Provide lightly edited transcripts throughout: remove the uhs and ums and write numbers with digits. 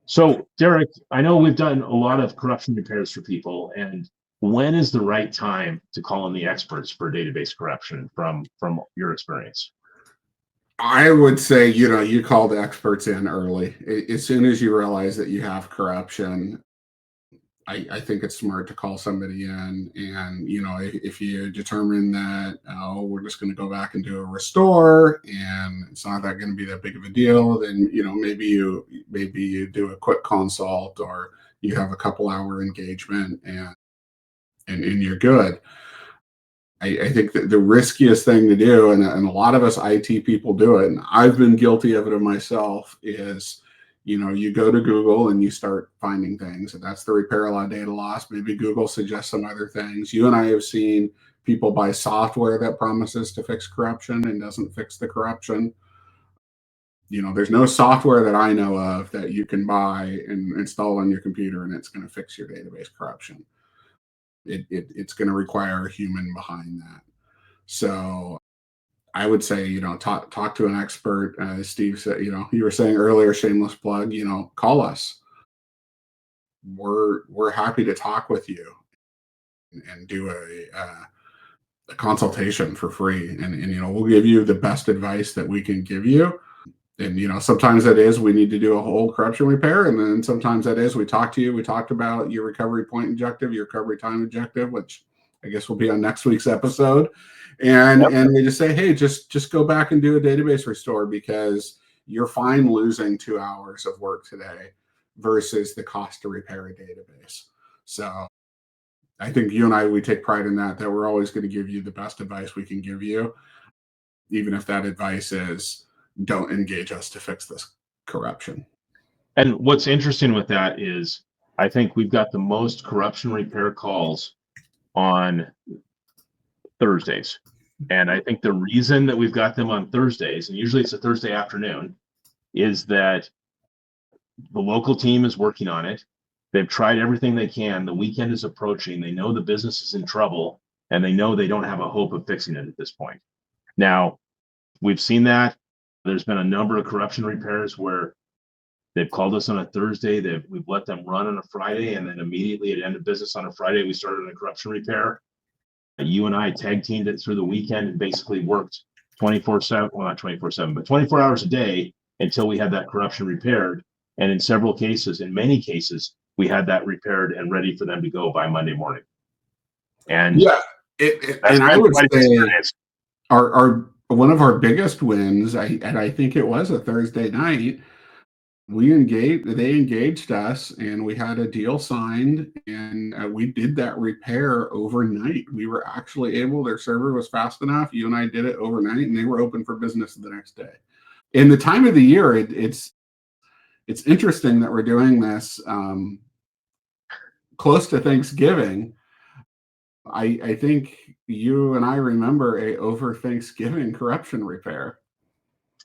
So, Derek, I know we've done a lot of corruption repairs for people, and when is the right time to call in the experts for database corruption from your experience? I would say, you call the experts in early. As soon as you realize that you have corruption, I think it's smart to call somebody in. And, if you determine that, oh, we're just going to go back and do a restore and it's not that going to be that big of a deal, then, maybe you do a quick consult, or you have a couple hour engagement, and you're good. I think that the riskiest thing to do, and a lot of us IT people do it, and I've been guilty of it myself, is you go to Google and you start finding things, and that's the repair law data loss. Maybe Google suggests some other things. You and I have seen people buy software that promises to fix corruption and doesn't fix the corruption. There's no software that I know of that you can buy and install on your computer and it's going to fix your database corruption. It's going to require a human behind that. So I would say, talk to an expert. Steve said, you were saying earlier, shameless plug, call us. We're happy to talk with you and do a consultation for free. And we'll give you the best advice that we can give you. And, sometimes that is we need to do a whole corruption repair. And then sometimes that is we talk to you. We talked about your recovery point objective, your recovery time objective, which I guess will be on next week's episode. And Yep. and we just say, hey, just go back and do a database restore, because you're fine losing 2 hours of work today versus the cost to repair a database. So I think you and I, we take pride in that we're always going to give you the best advice we can give you, even if that advice is don't engage us to fix this corruption. And what's interesting with that is I think we've got the most corruption repair calls on Thursdays. And I think the reason that we've got them on Thursdays, and usually it's a Thursday afternoon, is that the local team is working on it. They've tried everything they can. The weekend is approaching. They know the business is in trouble, and they know they don't have a hope of fixing it at this point. Now, we've seen that. There's been a number of corruption repairs where they've called us on a Thursday. We've let them run on a Friday, and then immediately at end of business on a Friday, we started a corruption repair. You and I tag teamed it through the weekend and basically worked 24/7, well, not 24/7, but 24 hours a day until we had that corruption repaired. And in several cases, in many cases, we had that repaired and ready for them to go by Monday morning. And yeah, and I would say our one of our biggest wins, and I think it was a Thursday night, they engaged us, and we had a deal signed, and we did that repair overnight. We were actually able, their server was fast enough. You and I did it overnight, and they were open for business the next day. In the time of the year, it's interesting that we're doing this close to Thanksgiving. I think you and I remember a over Thanksgiving corruption repair.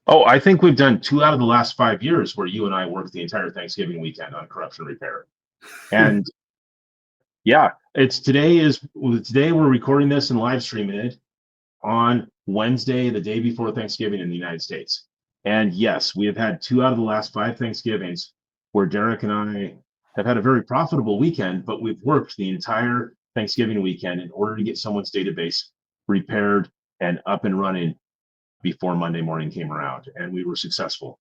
Oh, I think we've done 2 out of the last 5 years where you and I worked the entire Thanksgiving weekend on corruption repair. And yeah, today we're recording this and live streaming it on Wednesday, the day before Thanksgiving in the United States. And yes, we have had 2 out of the last 5 Thanksgivings where Derek and I have had a very profitable weekend, but we've worked the entire Thanksgiving weekend in order to get someone's database repaired and up and running before Monday morning came around, and we were successful.